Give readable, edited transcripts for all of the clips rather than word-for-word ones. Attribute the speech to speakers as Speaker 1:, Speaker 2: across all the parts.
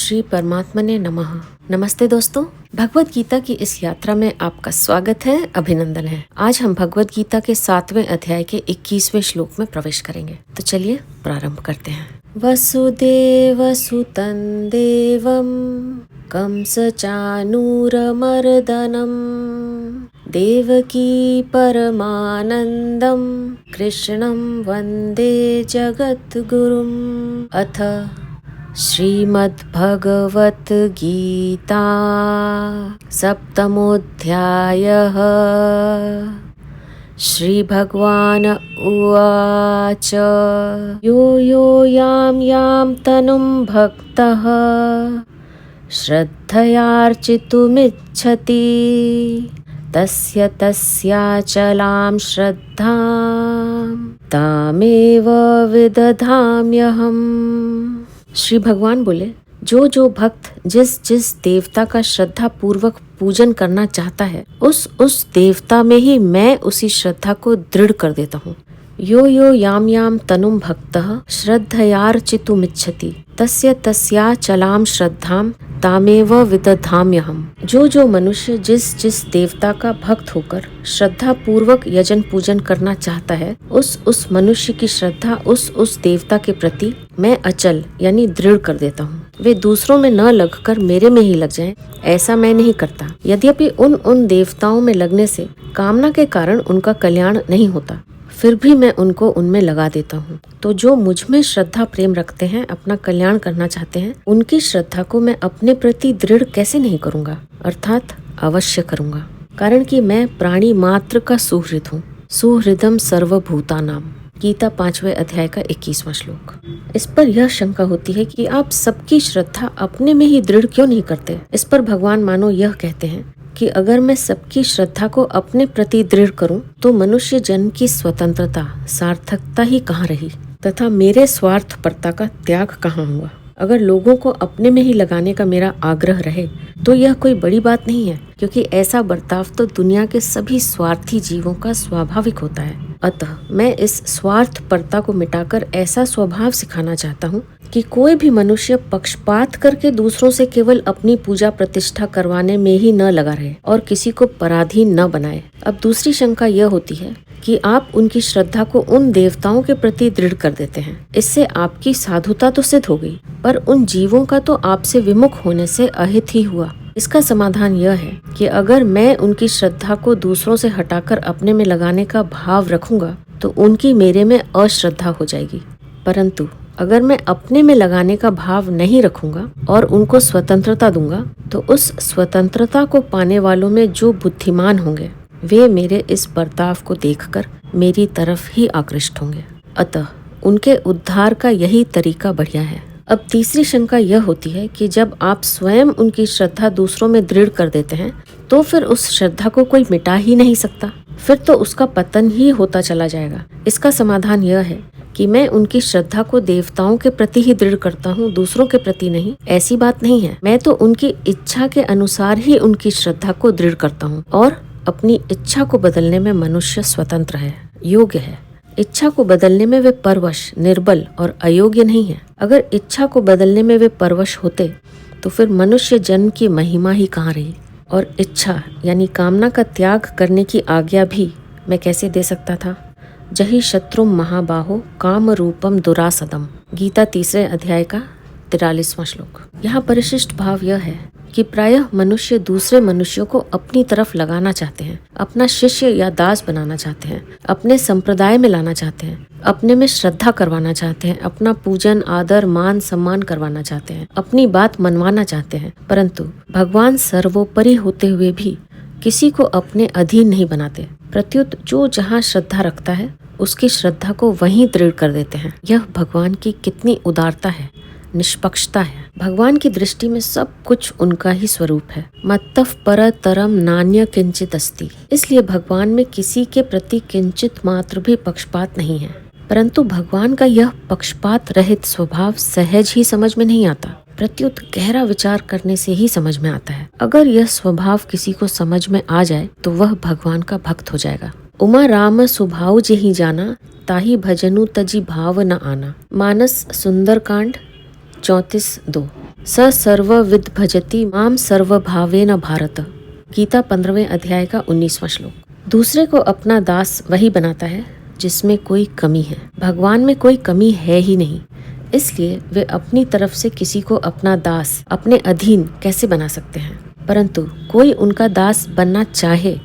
Speaker 1: श्री परमात्मने नमः। नमस्ते दोस्तों, भगवत गीता की इस यात्रा में आपका स्वागत है, अभिनंदन है। आज हम भगवत गीता के 7वें अध्याय के 21वें श्लोक में प्रवेश करेंगे। तो चलिए प्रारंभ करते हैं। वसुदेव सुतं देवं कंसचानूरमर्दनम् देवकी परमानन्दं कृष्णं वन्दे जगद्गुरुम्। अथ श्रीमद्भगवद्गीता सप्तमोऽध्यायः। श्रीभगवान उवाच यो यो यां तनुं भक्तः श्रद्धयार्चितुमिच्छति तस्य तस्याचलां श्रद्धां तामेव विदधाम्यहम्। श्री भगवान बोले, जो जो भक्त जिस जिस देवता का श्रद्धा पूर्वक पूजन करना चाहता है, उस देवता में ही मैं उसी श्रद्धा को दृढ़ कर देता हूँ। यो यो याम तनुम भक्तः श्रद्धयार्चितुमिच्छति तस्य तस्याचलां श्रद्धां तामेव विदधाम्यहम्। जो जो मनुष्य जिस जिस देवता का भक्त होकर श्रद्धा पूर्वक यजन पूजन करना चाहता है, उस मनुष्य की श्रद्धा उस देवता के प्रति मैं अचल यानी दृढ़ कर देता हूँ। वे दूसरों में न लगकर मेरे में ही लग जाएं, ऐसा मैं नहीं करता। यद्यपि उन देवताओं में लगने से कामना के कारण उनका कल्याण नहीं होता, फिर भी मैं उनको उनमें लगा देता हूँ। तो जो मुझ में श्रद्धा प्रेम रखते हैं, अपना कल्याण करना चाहते हैं, उनकी श्रद्धा को मैं अपने प्रति दृढ़ कैसे नहीं करूँगा, अर्थात अवश्य करूँगा। कारण कि मैं प्राणी मात्र का सुहृद हूँ। सुहृदम सर्वभूतानाम, गीता 5वें अध्याय का 21वां श्लोक। इस पर यह शंका होती है कि आप सबकी श्रद्धा अपने में ही दृढ़ क्यों नहीं करते। इस पर भगवान मानो यह कहते हैं कि अगर मैं सबकी श्रद्धा को अपने प्रति दृढ़ करूं, तो मनुष्य जन्म की स्वतंत्रता सार्थकता ही कहाँ रही तथा मेरे स्वार्थपरता का त्याग कहाँ हुआ। अगर लोगों को अपने में ही लगाने का मेरा आग्रह रहे तो यह कोई बड़ी बात नहीं है, क्योंकि ऐसा बर्ताव तो दुनिया के सभी स्वार्थी जीवों का स्वाभाविक होता है। अतः मैं इस स्वार्थपरता को मिटाकर ऐसा स्वभाव सिखाना चाहता हूँ कि कोई भी मनुष्य पक्षपात करके दूसरों से केवल अपनी पूजा प्रतिष्ठा करवाने में ही न लगा रहे और किसी को पराधीन न बनाए। अब दूसरी शंका यह होती है कि आप उनकी श्रद्धा को उन देवताओं के प्रति दृढ़ कर देते हैं। इससे आपकी साधुता तो सिद्ध हो गई, पर उन जीवों का तो आपसे विमुख होने से अहित ही हुआ। इसका समाधान यह है कि अगर मैं उनकी श्रद्धा को दूसरों से हटाकर अपने में लगाने का भाव रखूंगा तो उनकी मेरे में अश्रद्धा हो जाएगी। परंतु अगर मैं अपने में लगाने का भाव नहीं रखूंगा और उनको स्वतंत्रता दूंगा, तो उस स्वतंत्रता को पाने वालों में जो बुद्धिमान होंगे, वे मेरे इस बर्ताव को देखकर मेरी तरफ ही आकृष्ट होंगे। अतः उनके उद्धार का यही तरीका बढ़िया है। अब तीसरी शंका यह होती है कि जब आप स्वयं उनकी श्रद्धा दूसरों में दृढ़ कर देते हैं, तो फिर उस श्रद्धा को कोई मिटा ही नहीं सकता, फिर तो उसका पतन ही होता चला जाएगा। इसका समाधान यह है कि मैं उनकी श्रद्धा को देवताओं के प्रति ही दृढ़ करता हूँ, दूसरों के प्रति नहीं। ऐसी बात नहीं है। मैं तो उनकी इच्छा के अनुसार ही उनकी श्रद्धा को दृढ़ करता हूँ, और अपनी इच्छा को बदलने में मनुष्य स्वतंत्र है, योग्य है। इच्छा को बदलने में वे परवश, निर्बल और अयोग्य नहीं है। अगर इच्छा को बदलने में वे परवश होते तो फिर मनुष्य जन्म की महिमा ही कहाँ रही। और इच्छा यानी कामना का त्याग करने की आज्ञा भी मैं कैसे दे सकता था। जहि शत्रु महाबाहो काम रूपम दुरासदम, गीता 3 अध्याय का 43वां श्लोक। यहाँ परिशिष्ट भाव यह है कि प्रायः मनुष्य दूसरे मनुष्यों को अपनी तरफ लगाना चाहते हैं, अपना शिष्य या दास बनाना चाहते हैं, अपने संप्रदाय में लाना चाहते हैं, अपने में श्रद्धा करवाना चाहते हैं, अपना पूजन आदर मान सम्मान करवाना चाहते हैं, अपनी बात मनवाना चाहते हैं। परंतु भगवान सर्वोपरि होते हुए भी किसी को अपने अधीन नहीं बनाते। प्रत्युत जो जहाँ श्रद्धा रखता है, उसकी श्रद्धा को वहीं दृढ़ कर देते हैं। यह भगवान की कितनी उदारता है, निष्पक्षता है। भगवान की दृष्टि में सब कुछ उनका ही स्वरूप है। मत्तः परतरम नान्य किंचित अस्ति। इसलिए भगवान में किसी के प्रति किंचित मात्र भी पक्षपात नहीं है। परंतु भगवान का यह पक्षपात रहित स्वभाव सहज ही समझ में नहीं आता, प्रत्युत गहरा विचार करने से ही समझ में आता है। अगर यह स्वभाव किसी को समझ में आ जाए तो वह भगवान का भक्त हो जाएगा। उमा राम सुभाव जेहि जाना, ताहि भजनु तजी भाव न आना। मानस सुंदरकांड 34:2। स सर्वविद भजति माम सर्वभावेन भारत। गीता 15वें अध्याय का 19वां श्लोक। दूसरे को अपना दास वही बनाता है जिसमें कोई कमी है। भगवान में कोई कमी है ही नहीं, इसलिए वे अपनी तरफ से किसी को अपना दास, अपने अधीन कैसे बना सकते हैं। परंतु कोई उनका दास बनना चाहे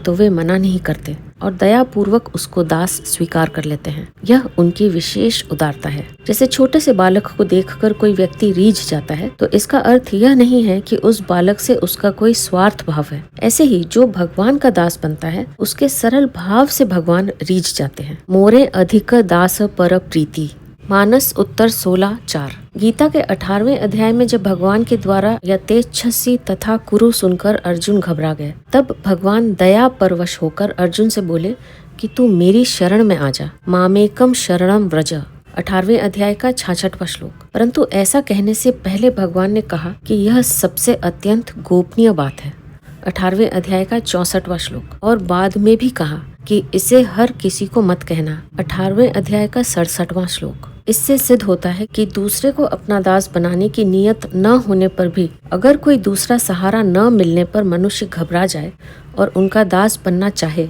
Speaker 1: तो वे मना नहीं करते और दया पूर्वक उसको दास स्वीकार कर लेते हैं। यह उनकी विशेष उदारता है। जैसे छोटे से बालक को देखकर कोई व्यक्ति रीझ जाता है, तो इसका अर्थ यह नहीं है कि उस बालक से उसका कोई स्वार्थ भाव है। ऐसे ही जो भगवान का दास बनता है, उसके सरल भाव से भगवान रीझ जाते हैं। मोरे अधिक दास पर प्रीति। मानस उत्तर 16:4। गीता के 18वें अध्याय में जब भगवान के द्वारा यथेच्छसि तथा कुरु सुनकर अर्जुन घबरा गए, तब भगवान दया परवश होकर अर्जुन से बोले कि तू मेरी शरण में आ जा। मामेकम शरणम व्रज। 18वें अध्याय का 66वां श्लोक। परंतु ऐसा कहने से पहले भगवान ने कहा कि यह सबसे अत्यंत गोपनीय बात है। 18वें अध्याय का 64वां श्लोक। और बाद में भी कहा कि इसे हर किसी को मत कहना। 18वें अध्याय का 67वां श्लोक। इससे सिद्ध होता है कि दूसरे को अपना दास बनाने की नियत न होने पर भी अगर कोई दूसरा सहारा न मिलने पर मनुष्य घबरा जाए और उनका दास बनना चाहे,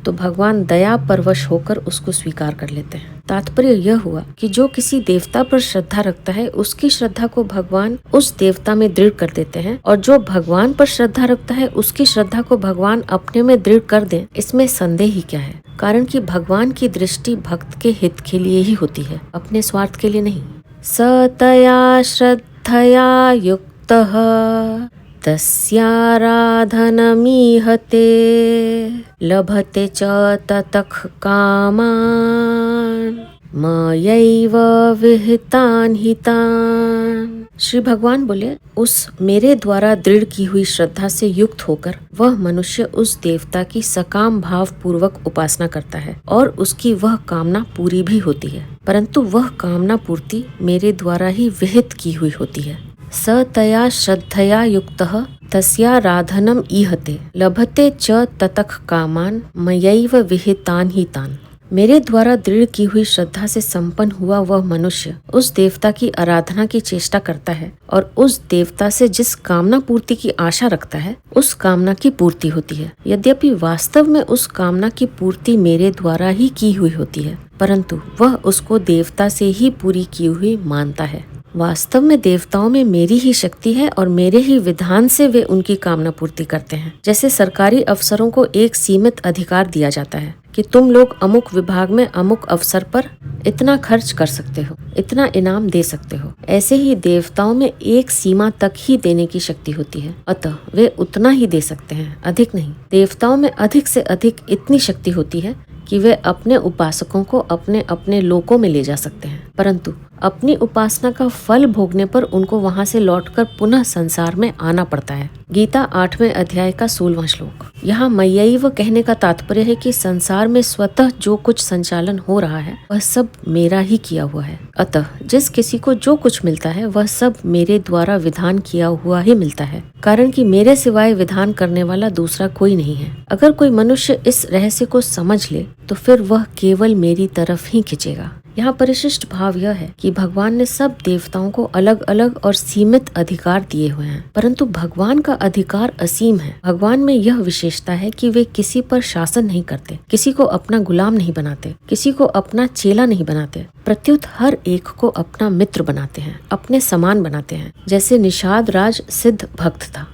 Speaker 1: तो भगवान दया परवश होकर उसको स्वीकार कर लेते हैं। तात्पर्य यह हुआ कि जो किसी देवता पर श्रद्धा रखता है, उसकी श्रद्धा को भगवान उस देवता में दृढ़ कर देते हैं, और जो भगवान पर श्रद्धा रखता है, उसकी श्रद्धा को भगवान अपने में दृढ़ कर दें, इसमें संदेह ही क्या है। कारण कि भगवान की दृष्टि भक्त के हित के लिए ही होती है, अपने स्वार्थ के लिए नहीं। सतया श्रद्धया युक्तः तस्याराधनमीहते लभते च ततः कामान् मयैव विहितान् हितान्। श्री भगवान बोले, उस मेरे द्वारा दृढ़ की हुई श्रद्धा से युक्त होकर वह मनुष्य उस देवता की सकाम भाव पूर्वक उपासना करता है और उसकी वह कामना पूरी भी होती है, परंतु वह कामना पूर्ति मेरे द्वारा ही विहित की हुई होती है। सतया श्रद्धया युक्तः तस्याराधनम् ईहते लभते च ततः कामान् मयैव विहितान् हितान्। मेरे द्वारा दृढ़ की हुई श्रद्धा से संपन्न हुआ वह मनुष्य उस देवता की आराधना की चेष्टा करता है और उस देवता से जिस कामना पूर्ति की आशा रखता है, उस कामना की पूर्ति होती है। यद्यपि वास्तव में उस कामना की पूर्ति मेरे द्वारा ही की हुई होती है, परंतु वह उसको देवता से ही पूरी की हुई मानता है। वास्तव में देवताओं में मेरी ही शक्ति है और मेरे ही विधान से वे उनकी कामना पूर्ति करते हैं। जैसे सरकारी अफसरों को एक सीमित अधिकार दिया जाता है कि तुम लोग अमुक विभाग में अमुक अवसर पर इतना खर्च कर सकते हो, इतना इनाम दे सकते हो, ऐसे ही देवताओं में एक सीमा तक ही देने की शक्ति होती है, अतः वे उतना ही दे सकते हैं, अधिक नहीं। देवताओं में अधिक से अधिक इतनी शक्ति होती है कि वे अपने उपासकों को अपने अपने लोकों में ले जा सकते हैं, परंतु अपनी उपासना का फल भोगने पर उनको वहां से लौटकर पुनः संसार में आना पड़ता है। गीता 8वें अध्याय का 16वां श्लोक। यहाँ मय्यैव कहने का तात्पर्य है कि संसार में स्वतः जो कुछ संचालन हो रहा है वह सब मेरा ही किया हुआ है। अतः जिस किसी को जो कुछ मिलता है वह सब मेरे द्वारा विधान किया हुआ ही मिलता है, कारण कि मेरे सिवाय विधान करने वाला दूसरा कोई नहीं है। अगर कोई मनुष्य इस रहस्य को समझ ले तो फिर वह केवल मेरी तरफ ही खिंचेगा। यहाँ परिशिष्ट भाव यह है कि भगवान ने सब देवताओं को अलग अलग और सीमित अधिकार दिए हुए हैं, परंतु भगवान का अधिकार असीम है। भगवान में यह विशेषता है कि वे किसी पर शासन नहीं करते, किसी को अपना गुलाम नहीं बनाते, किसी को अपना चेला नहीं बनाते, प्रत्युत हर एक को अपना मित्र बनाते हैं, अपने समान बनाते हैं। जैसे निषाद राज सिद्ध भक्त था,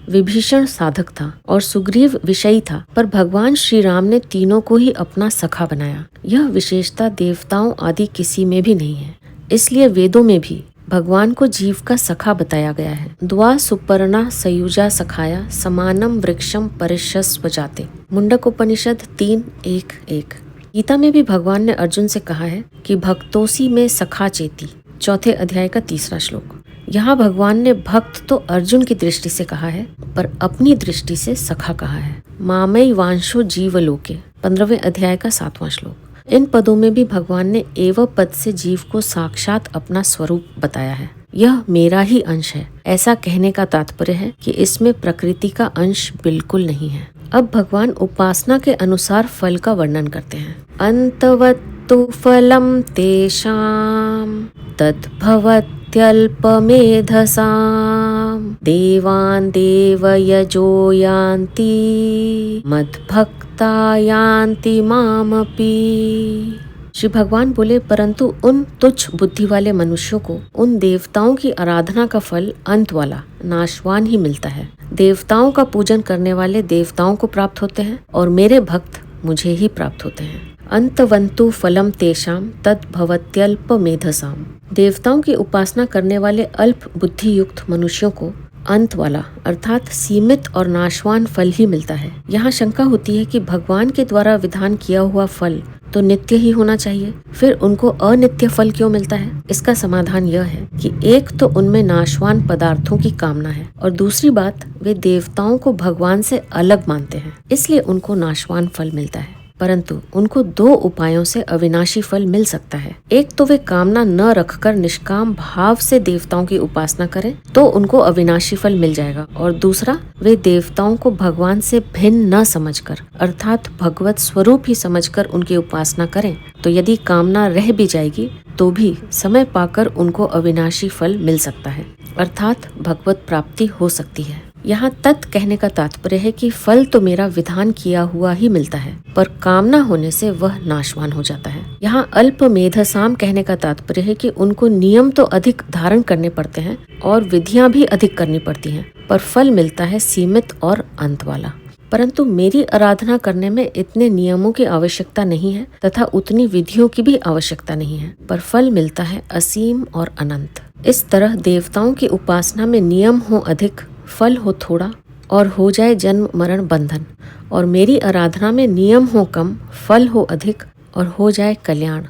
Speaker 1: विभीषण साधक था और सुग्रीव विषयी था, पर भगवान श्री राम ने तीनों को ही अपना सखा बनाया। यह विशेषता देवताओं आदि किसी में भी नहीं है। इसलिए वेदों में भी भगवान को जीव का सखा बताया गया है। द्वा सुपर्णा सयुजा सखाया समानम वृक्षम परिशस्व जाते। मुंडक उपनिषद 3:1-1। गीता में भी भगवान ने अर्जुन से कहा है कि भक्तोसी में सखा चेती। 4थे अध्याय का 3रा श्लोक। यहाँ भगवान ने भक्त तो अर्जुन की दृष्टि से कहा है, पर अपनी दृष्टि से सखा कहा है। मामई वांशो जीवलोके। 15वें अध्याय का 7वां श्लोक। इन पदों में भी भगवान ने एव पद से जीव को साक्षात अपना स्वरूप बताया है। यह मेरा ही अंश है, ऐसा कहने का तात्पर्य है कि इसमें प्रकृति का अंश बिल्कुल नहीं है। अब भगवान उपासना के अनुसार फल का वर्णन करते हैं। अंतवत्तु फलम तेषाम तद्भवत्यल्पमेधसाम् देवान् देवयजो यान्ति मद्भक्ता यान्ति मामपि। श्री भगवान बोले, परंतु उन तुच्छ बुद्धि वाले मनुष्यों को उन देवताओं की आराधना का फल अंत वाला नाशवान ही मिलता है। देवताओं का पूजन करने वाले देवताओं को प्राप्त होते हैं और मेरे भक्त मुझे ही प्राप्त होते हैं। अंतवंतु फलम तेषाम तद्भवत्यल्प मेधसाम। देवताओं की उपासना करने वाले अल्प बुद्धि युक्त मनुष्यों को अंत वाला अर्थात सीमित और नाशवान फल ही मिलता है। यहाँ शंका होती है कि भगवान के द्वारा विधान किया हुआ फल तो नित्य ही होना चाहिए, फिर उनको अनित्य फल क्यों मिलता है? इसका समाधान यह है कि एक तो उनमें नाशवान पदार्थों की कामना है और दूसरी बात, वे देवताओं को भगवान से अलग मानते हैं, इसलिए उनको नाशवान फल मिलता है। परंतु उनको दो उपायों से अविनाशी फल मिल सकता है। एक तो वे कामना न रखकर निष्काम भाव से देवताओं की उपासना करें तो उनको अविनाशी फल मिल जाएगा, और दूसरा, वे देवताओं को भगवान से भिन्न न समझकर अर्थात भगवत स्वरूप ही समझकर उनकी उपासना करें तो यदि कामना रह भी जाएगी तो भी समय पाकर उनको अविनाशी फल मिल सकता है, अर्थात भगवत प्राप्ति हो सकती है। यहाँ तत् कहने का तात्पर्य है कि फल तो मेरा विधान किया हुआ ही मिलता है, पर कामना होने से वह नाशवान हो जाता है। यहाँ अल्प मेधसाम कहने का तात्पर्य है कि उनको नियम तो अधिक धारण करने पड़ते हैं और विधियां भी अधिक करनी पड़ती हैं, पर फल मिलता है सीमित और अंत वाला। परंतु मेरी आराधना करने में इतने नियमों की आवश्यकता नहीं है तथा उतनी विधियों की भी आवश्यकता नहीं है, पर फल मिलता है असीम और अनंत। इस तरह देवताओं की उपासना में नियम हो अधिक, फल हो थोड़ा और हो जाए जन्म मरण बंधन, और मेरी आराधना में नियम हो कम, फल हो अधिक और हो जाए कल्याण।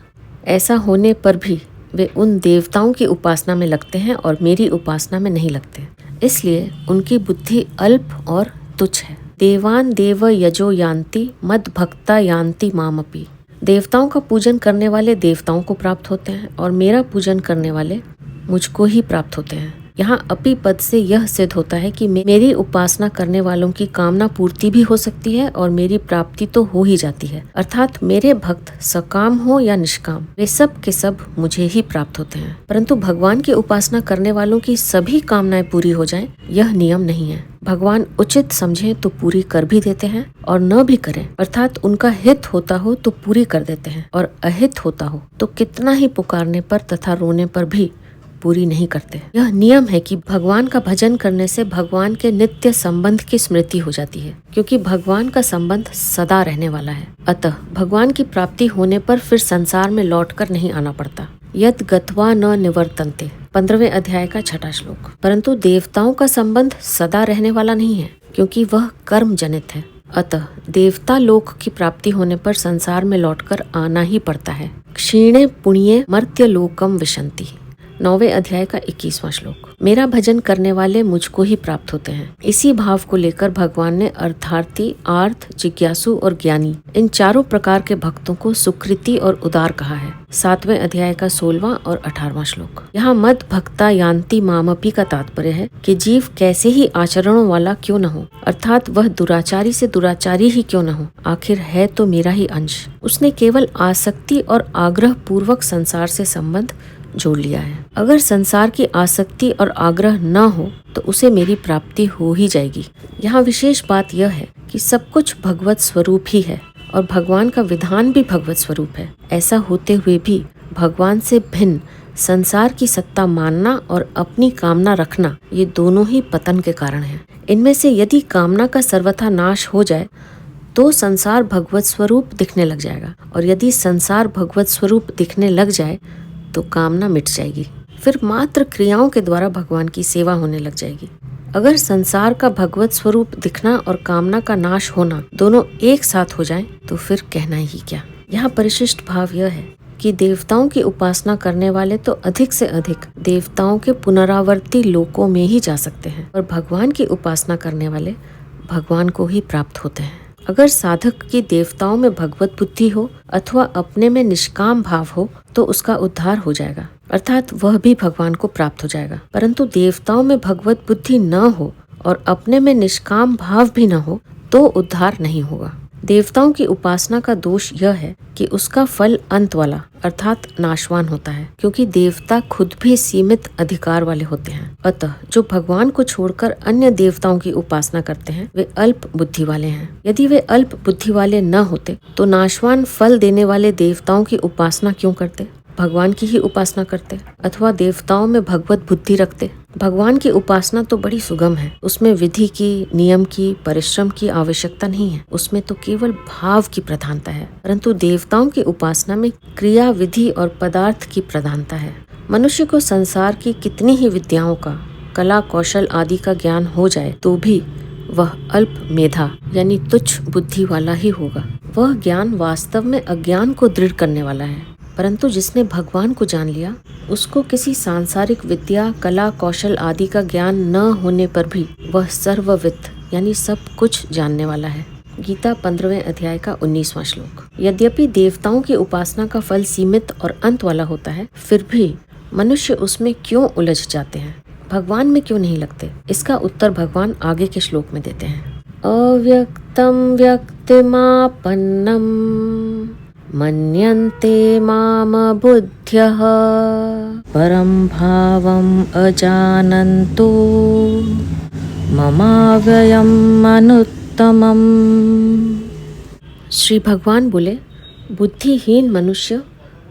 Speaker 1: ऐसा होने पर भी वे उन देवताओं की उपासना में लगते हैं और मेरी उपासना में नहीं लगते, इसलिए उनकी बुद्धि अल्प और तुच्छ है। देवान देव यजो यान्ति मद भक्ता यान्ति मामपि। देवताओं का पूजन करने वाले देवताओं को प्राप्त होते हैं और मेरा पूजन करने वाले मुझको ही प्राप्त होते हैं। यहाँ अपि पद से यह सिद्ध होता है कि मेरी उपासना करने वालों की कामना पूर्ति भी हो सकती है और मेरी प्राप्ति तो हो ही जाती है, अर्थात मेरे भक्त सकाम हो या निष्काम, वे सब के सब मुझे ही प्राप्त होते हैं। परंतु भगवान की उपासना करने वालों की सभी कामनाएं पूरी हो जाएं, यह नियम नहीं है। भगवान उचित समझे तो पूरी कर भी देते हैं और न भी करें, अर्थात उनका हित होता हो तो पूरी कर देते हैं और अहित होता हो तो कितना ही पुकारने पर तथा रोने पर भी पूरी नहीं करते। यह नियम है कि भगवान का भजन करने से भगवान के नित्य संबंध की स्मृति हो जाती है, क्योंकि भगवान का संबंध सदा रहने वाला है। अतः भगवान की प्राप्ति होने पर फिर संसार में लौटकर नहीं आना पड़ता। यद गत्वा न निवर्तन्ते, 15वें अध्याय का 6वां श्लोक। परंतु देवताओं का संबंध सदा रहने वाला नहीं है, क्योंकि वह कर्म जनित है। अतः देवता लोक की प्राप्ति होने पर संसार में लौटकर आना ही पड़ता है। क्षीणे पुण्ये मर्त्य लोकम विशन्ति, 9वें अध्याय का 21वां श्लोक। मेरा भजन करने वाले मुझको ही प्राप्त होते हैं। इसी भाव को लेकर भगवान ने अर्थार्थी, आर्थ, जिज्ञासु और ज्ञानी, इन चारों प्रकार के भक्तों को सुकृति और उदार कहा है। 7वें अध्याय का 16वां और 18वां श्लोक। यहाँ मद भक्ता यान्ति मामपि का तात्पर्य है कि जीव कैसे ही आचरणों वाला क्यों न हो, अर्थात वह दुराचारी से दुराचारी ही क्यों न हो, आखिर है तो मेरा ही अंश। उसने केवल आसक्ति और आग्रह पूर्वक संसार से संबंध जोड़ लिया है। अगर संसार की आसक्ति और आग्रह न हो तो उसे मेरी प्राप्ति हो ही जाएगी। यहाँ विशेष बात यह है कि सब कुछ भगवत स्वरूप ही है और भगवान का विधान भी भगवत स्वरूप है। ऐसा होते हुए भी भगवान से भिन्न संसार की सत्ता मानना और अपनी कामना रखना, ये दोनों ही पतन के कारण है। इनमें से यदि कामना का सर्वथा नाश हो जाए तो संसार भगवत स्वरूप दिखने लग जाएगा, और यदि संसार भगवत स्वरूप दिखने लग जाए तो कामना मिट जाएगी। फिर मात्र क्रियाओं के द्वारा भगवान की सेवा होने लग जाएगी। अगर संसार का भगवत स्वरूप दिखना और कामना का नाश होना दोनों एक साथ हो जाएं, तो फिर कहना ही क्या। यहाँ परिशिष्ट भाव यह है कि देवताओं की उपासना करने वाले तो अधिक से अधिक देवताओं के पुनरावर्ती लोकों में ही जा सकते हैं, और भगवान की उपासना करने वाले भगवान को ही प्राप्त होते हैं। अगर साधक की देवताओं में भगवत बुद्धि हो अथवा अपने में निष्काम भाव हो तो उसका उद्धार हो जाएगा, अर्थात वह भी भगवान को प्राप्त हो जाएगा। परंतु देवताओं में भगवत बुद्धि न हो और अपने में निष्काम भाव भी न हो तो उद्धार नहीं होगा। देवताओं की उपासना का दोष यह है कि उसका फल अंत वाला अर्थात नाशवान होता है, क्योंकि देवता खुद भी सीमित अधिकार वाले होते हैं। अतः जो भगवान को छोड़कर अन्य देवताओं की उपासना करते हैं वे अल्प बुद्धि वाले हैं। यदि वे अल्प बुद्धि वाले न होते तो नाशवान फल देने वाले देवताओं की उपासना क्यों करते? भगवान की ही उपासना करते अथवा देवताओं में भगवत बुद्धि रखते। भगवान की उपासना तो बड़ी सुगम है। उसमें विधि की, नियम की, परिश्रम की आवश्यकता नहीं है। उसमें तो केवल भाव की प्रधानता है। परंतु देवताओं की उपासना में क्रिया, विधि और पदार्थ की प्रधानता है। मनुष्य को संसार की कितनी ही विद्याओं का, कला कौशल आदि का ज्ञान हो जाए तो भी वह अल्प मेधा यानी तुच्छ बुद्धि वाला ही होगा। वह ज्ञान वास्तव में अज्ञान को दृढ़ करने वाला है। परंतु जिसने भगवान को जान लिया उसको किसी सांसारिक विद्या, कला कौशल आदि का ज्ञान न होने पर भी वह सर्वविद यानी सब कुछ जानने वाला है। गीता 15वें अध्याय का 19वां श्लोक। यद्यपि देवताओं की उपासना का फल सीमित और अंत वाला होता है, फिर भी मनुष्य उसमें क्यों उलझ जाते हैं, भगवान में क्यों नहीं लगते? इसका उत्तर भगवान आगे के श्लोक में देते हैं। अव्यक्तम व्यक्तिमापन्नम मन्यन्ते माम बुद्ध्यः परं भावम् अजानन्तो ममाव्ययम् अनुत्तमम्। श्री भगवान बोले, बुद्धिहीन मनुष्य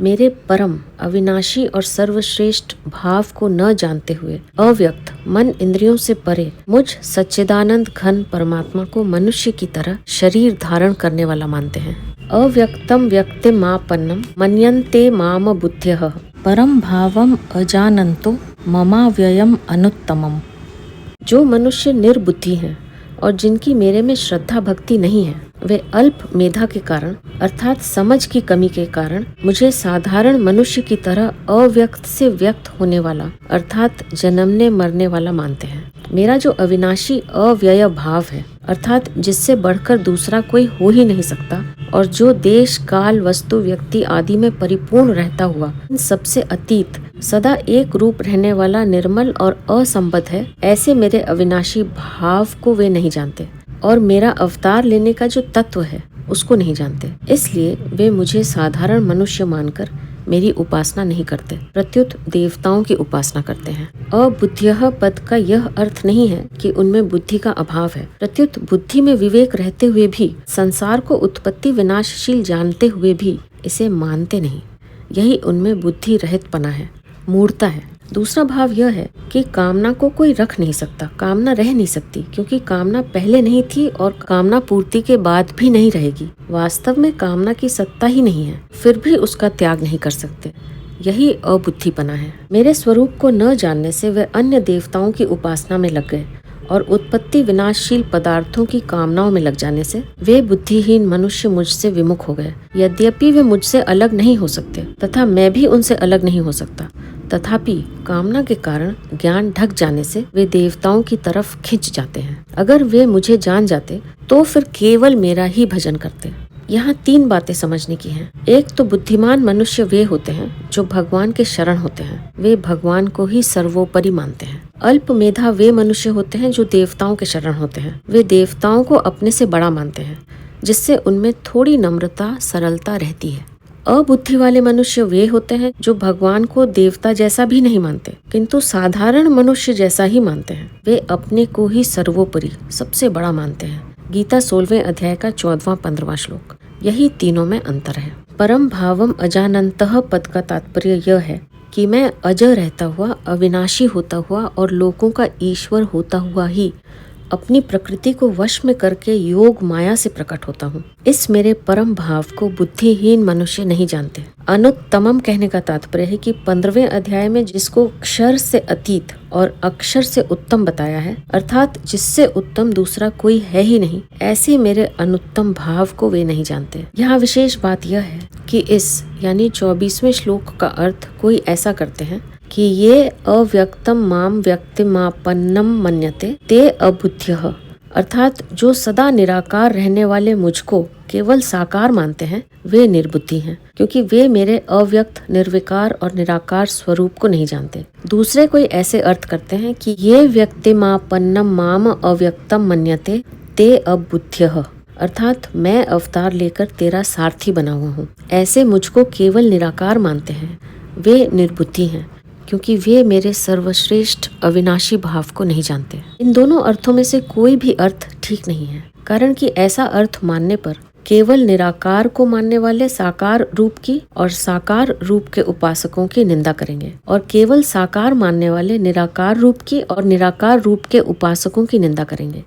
Speaker 1: मेरे परम अविनाशी और सर्वश्रेष्ठ भाव को न जानते हुए अव्यक्त मन इंद्रियों से परे मुझ सच्चिदानंद घन परमात्मा को मनुष्य की तरह शरीर धारण करने वाला मानते हैं। अव्यक्तम व्यक्तिमापन्नम मन्यन्ते माम बुद्ध्यः परम भावम अजानन्तो ममाव्ययम् अनुत्तमम्। जो मनुष्य निर्बुद्धि हैं और जिनकी मेरे में श्रद्धा भक्ति नहीं है, वे अल्प मेधा के कारण अर्थात समझ की कमी के कारण मुझे साधारण मनुष्य की तरह अव्यक्त से व्यक्त होने वाला अर्थात जन्मने मरने वाला मानते हैं। मेरा जो अविनाशी अव्यय भाव है अर्थात जिससे बढ़कर दूसरा कोई हो ही नहीं सकता और जो देश काल वस्तु व्यक्ति आदि में परिपूर्ण रहता हुआ इन सबसे अतीत सदा एक रूप रहने वाला निर्मल और असंबद्ध है, ऐसे मेरे अविनाशी भाव को वे नहीं जानते और मेरा अवतार लेने का जो तत्व है उसको नहीं जानते। इसलिए वे मुझे साधारण मनुष्य मानकर मेरी उपासना नहीं करते, प्रत्युत देवताओं की उपासना करते हैं। अबुद्ध्यः पद का यह अर्थ नहीं है कि उनमें बुद्धि का अभाव है, प्रत्युत बुद्धि में विवेक रहते हुए भी, संसार को उत्पत्ति विनाशशील जानते हुए भी इसे मानते नहीं। यही उनमें बुद्धि रहितपना है, मूढ़ता है। दूसरा भाव यह है कि कामना को कोई रख नहीं सकता, कामना रह नहीं सकती, क्योंकि कामना पहले नहीं थी और कामना पूर्ति के बाद भी नहीं रहेगी। वास्तव में कामना की सत्ता ही नहीं है, फिर भी उसका त्याग नहीं कर सकते। यही अबुद्धिपना है। मेरे स्वरूप को न जानने से वे अन्य देवताओं की उपासना में लग गए और उत्पत्ति विनाशशील पदार्थों की कामनाओं में लग जाने से वे बुद्धिहीन मनुष्य मुझसे विमुख हो गए। यद्यपि वे मुझसे अलग नहीं हो सकते तथा मैं भी उनसे अलग नहीं हो सकता, तथापि कामना के कारण ज्ञान ढक जाने से वे देवताओं की तरफ खिंच जाते हैं। अगर वे मुझे जान जाते तो फिर केवल मेरा ही भजन करते। यहाँ 3 बातें समझने की हैं। एक तो बुद्धिमान मनुष्य वे होते हैं जो भगवान के शरण होते हैं, वे भगवान को ही सर्वोपरि मानते हैं। अल्प मेधा वे मनुष्य होते हैं जो देवताओं के शरण होते हैं, वे देवताओं को अपने से बड़ा मानते हैं, जिससे उनमें थोड़ी नम्रता सरलता रहती है। अबुद्धि वाले मनुष्य वे होते हैं जो भगवान को देवता जैसा भी नहीं मानते, किंतु साधारण मनुष्य जैसा ही मानते हैं। वे अपने को ही सर्वोपरि सबसे बड़ा मानते हैं। गीता 16वें अध्याय का 14वां-15वां श्लोक। यही तीनों में अंतर है। परम भावम अजानन्तः पद का तात्पर्य यह है कि मैं अजय रहता हुआ, अविनाशी होता हुआ और लोगों का ईश्वर होता हुआ ही अपनी प्रकृति को वश में करके योग माया से प्रकट होता हूँ। इस मेरे परम भाव को बुद्धिहीन मनुष्य नहीं जानते। अनुत्तमम कहने का तात्पर्य है कि 15वें अध्याय में जिसको क्षर से अतीत और अक्षर से उत्तम बताया है, अर्थात जिससे उत्तम दूसरा कोई है ही नहीं, ऐसे मेरे अनुत्तम भाव को वे नहीं जानते। यहाँ विशेष बात यह है कि इस यानी 24वें श्लोक का अर्थ कोई ऐसा करते हैं कि ये अव्यक्तम माम व्यक्तिमापन्नम मन्यते ते अबुद्ध्यः, अर्थात जो सदा निराकार रहने वाले मुझको केवल साकार मानते हैं वे निर्बुद्धि हैं, क्योंकि वे मेरे अव्यक्त, निर्विकार और निराकार स्वरूप को नहीं जानते। दूसरे कोई ऐसे अर्थ करते हैं कि ये व्यक्तिमापन्नम माम अव्यक्तम मन्यते ते अबुद्ध्यः अर्थात मैं अवतार लेकर तेरा सारथी बना हुआ हूँ। ऐसे मुझको केवल निराकार मानते हैं, वे निर्बुद्धि हैं, क्योंकि वे मेरे सर्वश्रेष्ठ अविनाशी भाव को नहीं जानते। इन दोनों अर्थों में से कोई भी अर्थ ठीक नहीं है, कारण कि ऐसा अर्थ मानने पर केवल निराकार को मानने वाले साकार रूप की और साकार रूप के उपासकों की निंदा करेंगे, और केवल साकार मानने वाले निराकार रूप की और निराकार रूप के उपासकों की निंदा करेंगे।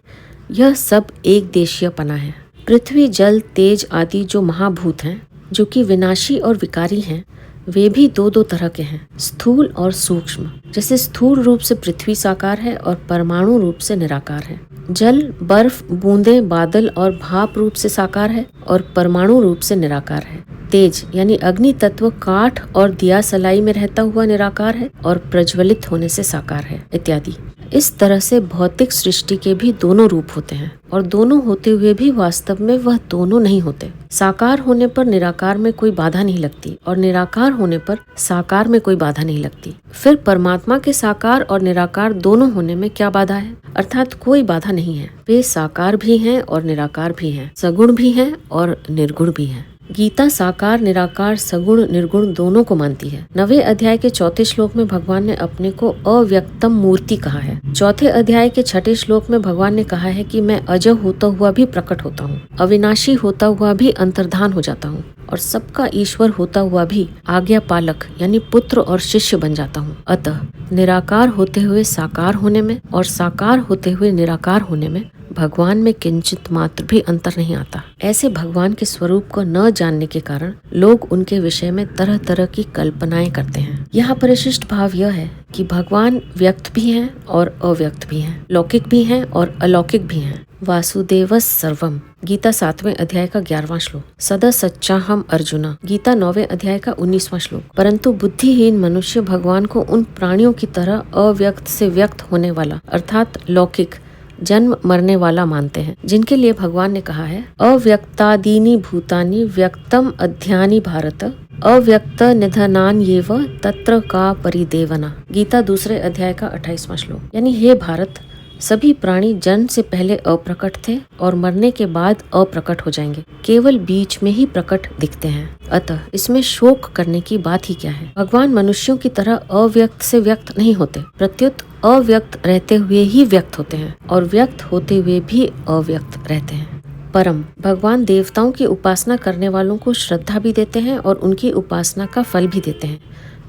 Speaker 1: यह सब एक देशीयपना है। पृथ्वी, जल, तेज आदि जो महाभूत हैं, जो कि विनाशी और विकारी हैं, वे भी दो दो तरह के हैं, स्थूल और सूक्ष्म। जैसे स्थूल रूप से पृथ्वी साकार है और परमाणु रूप से निराकार है। जल, बर्फ, बूंदे, बादल और भाप रूप से साकार है और परमाणु रूप से निराकार है। तेज यानी अग्नि तत्व काठ और दिया सलाई में रहता हुआ निराकार है और प्रज्वलित होने से साकार है, इत्यादि। इस तरह से भौतिक सृष्टि के भी दोनों रूप होते हैं, और दोनों होते हुए भी वास्तव में वह दोनों नहीं होते। साकार होने पर निराकार में कोई बाधा नहीं लगती और निराकार होने पर साकार में कोई बाधा नहीं लगती। फिर परमात्मा के साकार और निराकार दोनों होने में क्या बाधा है? अर्थात कोई बाधा नहीं है। वे साकार भी हैं और निराकार भी हैं, सगुण भी हैं और निर्गुण भी हैं। गीता साकार, निराकार, सगुण, निर्गुण दोनों को मानती है। 9वें अध्याय के 4थे श्लोक में भगवान ने अपने को अव्यक्तम मूर्ति कहा है। 4थे अध्याय के 6ठे श्लोक में भगवान ने कहा है कि मैं अजय होता हुआ भी प्रकट होता हूँ, अविनाशी होता हुआ भी अंतर्धान हो जाता हूँ, और सबका ईश्वर होता हुआ भी आज्ञा पालक यानी पुत्र और शिष्य बन जाता हूँ। अतः निराकार होते हुए साकार होने में और साकार होते हुए निराकार होने में भगवान में किंचित मात्र भी अंतर नहीं आता। ऐसे भगवान के स्वरूप को न जानने के कारण लोग उनके विषय में तरह तरह की कल्पनाएं करते हैं। यहाँ परिशिष्ट भाव यह है कि भगवान व्यक्त भी हैं और अव्यक्त भी हैं, लौकिक भी हैं और अलौकिक भी हैं। वासुदेवस सर्वम, गीता 7वें अध्याय का 11वां श्लोक। सदा सच्चा हम अर्जुना, गीता 9वें अध्याय का 19वां श्लोक। परंतु बुद्धिहीन मनुष्य भगवान को उन प्राणियों की तरह अव्यक्त से व्यक्त होने वाला अर्थात लौकिक, जन्म मरने वाला मानते हैं, जिनके लिए भगवान ने कहा है अव्यक्तादीनि भूतानि व्यक्तम अध्यानि भारत अव्यक्त निधनान येव तत्र का परिदेवना। गीता 2 अध्याय का 28वां श्लोक। यानी हे भारत, सभी प्राणी जन्म से पहले अप्रकट थे और मरने के बाद अप्रकट हो जाएंगे, केवल बीच में ही प्रकट दिखते हैं। अतः इसमें शोक करने की बात ही क्या है? भगवान मनुष्यों की तरह अव्यक्त से व्यक्त नहीं होते, प्रत्युत अव्यक्त रहते हुए ही व्यक्त होते हैं और व्यक्त होते हुए भी अव्यक्त रहते हैं। परम, भगवान देवताओं की उपासना करने वालों को श्रद्धा भी देते हैं और उनकी उपासना का फल भी देते हैं।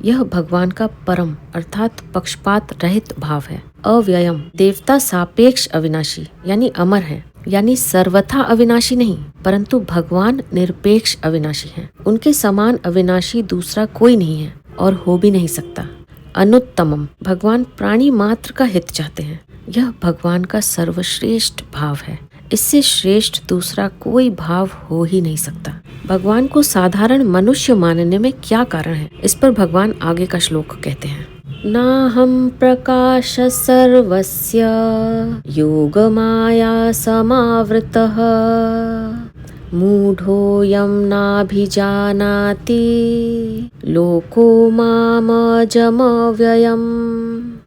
Speaker 1: यह भगवान का परम अर्थात पक्षपात रहित भाव है। अव्ययम, देवता सापेक्ष अविनाशी यानी अमर है, यानी सर्वथा अविनाशी नहीं, परंतु भगवान निरपेक्ष अविनाशी हैं। उनके समान अविनाशी दूसरा कोई नहीं है और हो भी नहीं सकता। अनुत्तमम, भगवान प्राणी मात्र का हित चाहते हैं। यह भगवान का सर्वश्रेष्ठ भाव है। इससे श्रेष्ठ दूसरा कोई भाव हो ही नहीं सकता। भगवान को साधारण मनुष्य मानने में क्या कारण है? इस पर भगवान आगे का श्लोक कहते हैं। नाहं प्रकाश सर्वस्य योगमाया समावृतः मूढ़ोऽयं नाभिजानाति लोको मामजमव्ययम्।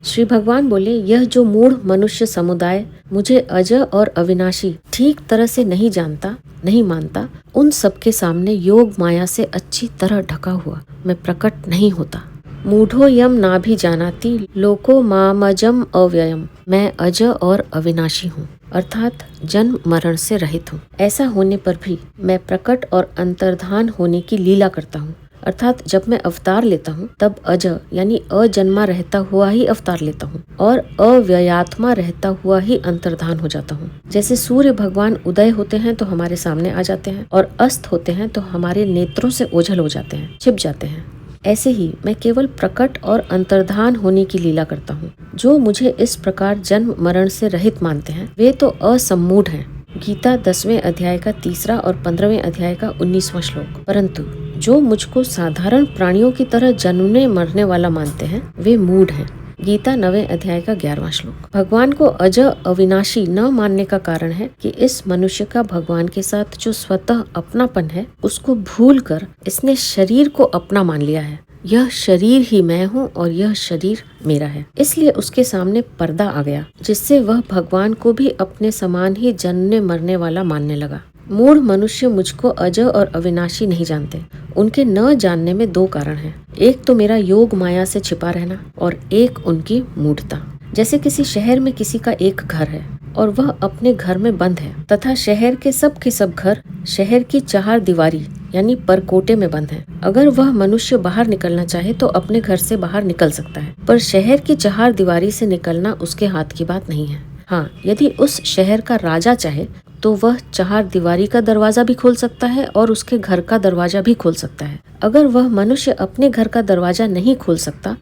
Speaker 1: श्री भगवान बोले, यह जो मूढ़ मनुष्य समुदाय मुझे अजय और अविनाशी ठीक तरह से नहीं जानता, नहीं मानता, उन सबके सामने योग माया से अच्छी तरह ढका हुआ मैं प्रकट नहीं होता। मूढ़ो यम ना भी जानाति लोको मामजम अव्ययम, मैं अजय और अविनाशी हूँ, अर्थात जन्म मरण से रहित हूँ। ऐसा होने पर भी मैं प्रकट और अंतर्धान होने की लीला करता हूँ, अर्थात जब मैं अवतार लेता हूँ तब अजय यानी अजन्मा रहता हुआ ही अवतार लेता हूँ और अव्ययात्मा रहता हुआ ही अंतर्धान हो जाता हूँ। जैसे सूर्य भगवान उदय होते हैं तो हमारे सामने आ जाते हैं और अस्त होते हैं तो हमारे नेत्रों से ओझल हो जाते हैं, छिप जाते हैं, ऐसे ही मैं केवल प्रकट और अंतर्धान होने की लीला करता हूँ। जो मुझे इस प्रकार जन्म मरण से रहित मानते हैं वे तो असम्मूढ़ हैं। गीता 10वें अध्याय का 3 और 15वें अध्याय का 19वां श्लोक। परंतु जो मुझको साधारण प्राणियों की तरह जन्मने मरने वाला मानते हैं वे मूढ़ हैं। गीता 9वें अध्याय का 11वां श्लोक। भगवान को अजय अविनाशी न मानने का कारण है कि इस मनुष्य का भगवान के साथ जो स्वतः अपनापन है उसको भूलकर इसने शरीर को अपना मान लिया है, यह शरीर ही मैं हूँ और यह शरीर मेरा है। इसलिए उसके सामने पर्दा आ गया, जिससे वह भगवान को भी अपने समान ही जन्मने मरने वाला मानने लगा। मूढ़ मनुष्य मुझको अजर और अविनाशी नहीं जानते। उनके न जानने में दो कारण हैं। एक तो मेरा योग माया से छिपा रहना और एक उनकी मूढ़ता। जैसे किसी शहर में किसी का एक घर है और वह अपने घर में बंद है, तथा शहर के सब घर शहर की चार दीवारी यानी परकोटे में बंद है। अगर वह मनुष्य बाहर निकलना चाहे तो अपने घर से बाहर निकल सकता है, पर शहर की चार दीवारी से निकलना उसके हाथ की बात नहीं है। हाँ, यदि उस शहर का राजा चाहे तो वह चार दीवारी का दरवाजा भी खोल सकता है और उसके घर का दरवाजा भी खोल सकता है। अगर वह मनुष्य अपने घर का दरवाजा नहीं खोल सकता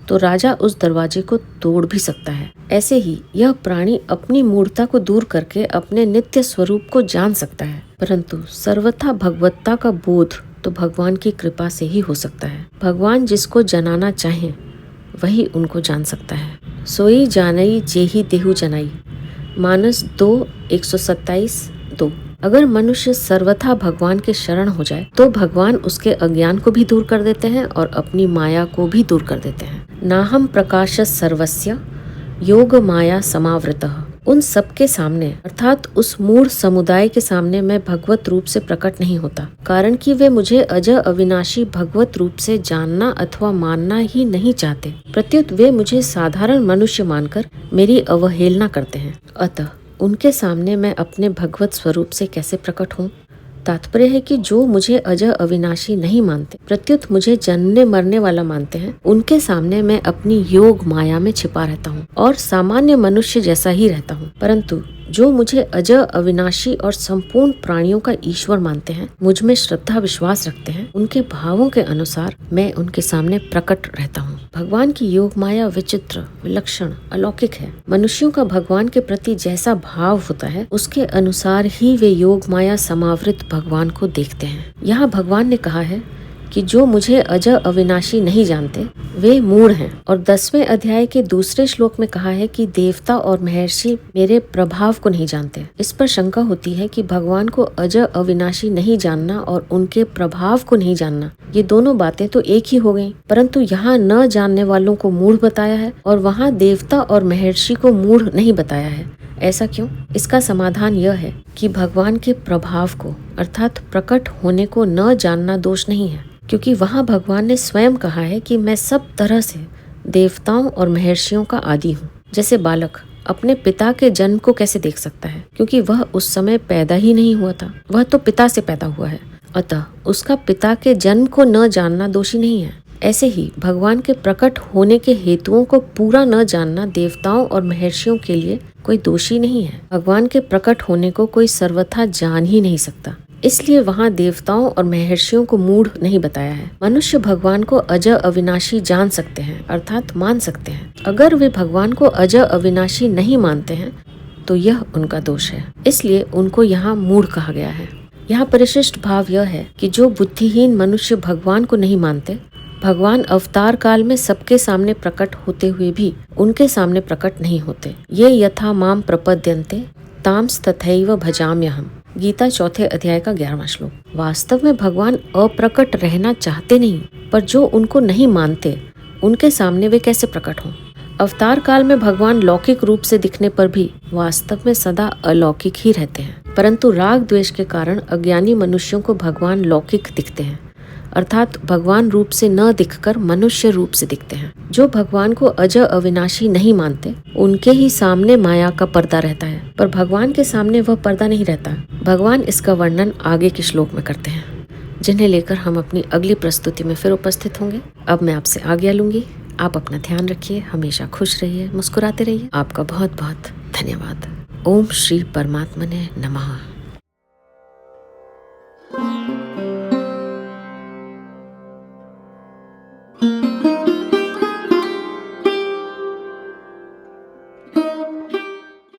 Speaker 1: तो राजा उस दरवाजे को तोड़ भी सकता है। ऐसे ही यह प्राणी अपनी मूर्ता को दूर करके अपने नित्य स्वरूप को जान सकता है, परंतु सर्वथा भगवत्ता का बोध तो भगवान की कृपा से ही हो सकता है। भगवान जिसको जनाना चाहे वही उनको जान सकता है। सोई जानई जेहि देहु जनाई, मानस 2:127-2। अगर मनुष्य सर्वथा भगवान के शरण हो जाए तो भगवान उसके अज्ञान को भी दूर कर देते हैं और अपनी माया को भी दूर कर देते हैं। नाहम प्रकाश सर्वस्य योग माया समावृतः। उन सबके सामने अर्थात उस मूढ़ समुदाय के सामने मैं भगवत रूप से प्रकट नहीं होता, कारण कि वे मुझे अजर अविनाशी भगवत रूप से जानना अथवा मानना ही नहीं चाहते। प्रत्युत वे मुझे साधारण मनुष्य मानकर मेरी अवहेलना करते हैं। अतः उनके सामने मैं अपने भगवत स्वरूप से कैसे प्रकट हूँ? तात्पर्य है कि जो मुझे अजर अविनाशी नहीं मानते, प्रत्युत मुझे जन्मने मरने वाला मानते हैं, उनके सामने मैं अपनी योग माया में छिपा रहता हूँ और सामान्य मनुष्य जैसा ही रहता हूँ। परंतु जो मुझे अजर अविनाशी और संपूर्ण प्राणियों का ईश्वर मानते हैं, मुझ में श्रद्धा विश्वास रखते हैं, उनके भावों के अनुसार मैं उनके सामने प्रकट रहता हूँ। भगवान की योग माया विचित्र, विलक्षण, अलौकिक है। मनुष्यों का भगवान के प्रति जैसा भाव होता है उसके अनुसार ही वे योग माया समावृत भगवान को देखते हैं। यहाँ भगवान ने कहा है कि जो मुझे अजर अविनाशी नहीं जानते वे मूढ़ हैं, और 10वें अध्याय के दूसरे श्लोक में कहा है कि देवता और महर्षि मेरे प्रभाव को नहीं जानते। इस पर शंका होती है कि भगवान को अजर अविनाशी नहीं जानना और उनके प्रभाव को नहीं जानना, ये दोनों बातें तो एक ही हो गयी, परंतु यहाँ न जानने वालों को मूढ़ बताया है और वहाँ देवता और महर्षि को मूढ़ नहीं बताया है। ऐसा क्यों? इसका समाधान यह है कि भगवान के प्रभाव को अर्थात प्रकट होने को न जानना दोष नहीं है, क्योंकि वहाँ भगवान ने स्वयं कहा है कि मैं सब तरह से देवताओं और महर्षियों का आदि हूँ। जैसे बालक अपने पिता के जन्म को कैसे देख सकता है, क्योंकि वह उस समय पैदा ही नहीं हुआ था, वह तो पिता से पैदा हुआ है, अतः उसका पिता के जन्म को न जानना दोषी नहीं है। ऐसे ही भगवान के प्रकट होने के हेतुओं को पूरा न जानना देवताओं और महर्षियों के लिए कोई दोषी नहीं है। भगवान के प्रकट होने को कोई सर्वथा जान ही नहीं सकता, इसलिए वहाँ देवताओं और महर्षियों को मूढ़ नहीं बताया है। मनुष्य भगवान को अजर अविनाशी जान सकते हैं अर्थात मान सकते हैं। अगर वे भगवान को अजर अविनाशी नहीं मानते हैं तो यह उनका दोष है, इसलिए उनको यहाँ मूढ़ कहा गया है। यहाँ परिशिष्ट भाव यह है कि जो बुद्धिहीन मनुष्य भगवान को नहीं मानते, भगवान अवतार काल में सबके सामने प्रकट होते हुए भी उनके सामने प्रकट नहीं होते। ये यथा माम प्रपद्यन्ते ताम्स तथैव भजाम्यहम्। गीता 4 अध्याय का 11वां श्लोक। वास्तव में भगवान अप्रकट रहना चाहते नहीं, पर जो उनको नहीं मानते उनके सामने वे कैसे प्रकट हों। अवतार काल में भगवान लौकिक रूप से दिखने पर भी वास्तव में सदा अलौकिक ही रहते हैं, परंतु राग द्वेष के कारण अज्ञानी मनुष्यों को भगवान लौकिक दिखते हैं, अर्थात भगवान रूप से न दिखकर मनुष्य रूप से दिखते हैं। जो भगवान को अजर अविनाशी नहीं मानते उनके ही सामने माया का पर्दा रहता है, पर भगवान के सामने वह पर्दा नहीं रहता। भगवान इसका वर्णन आगे के श्लोक में करते हैं, जिन्हें लेकर हम अपनी अगली प्रस्तुति में फिर उपस्थित होंगे। अब मैं आपसे आज्ञा लूंगी। आप अपना ध्यान रखिए, हमेशा खुश रहिए, मुस्कुराते रहिए। आपका बहुत बहुत धन्यवाद। ओम श्री परमात्मने नमः।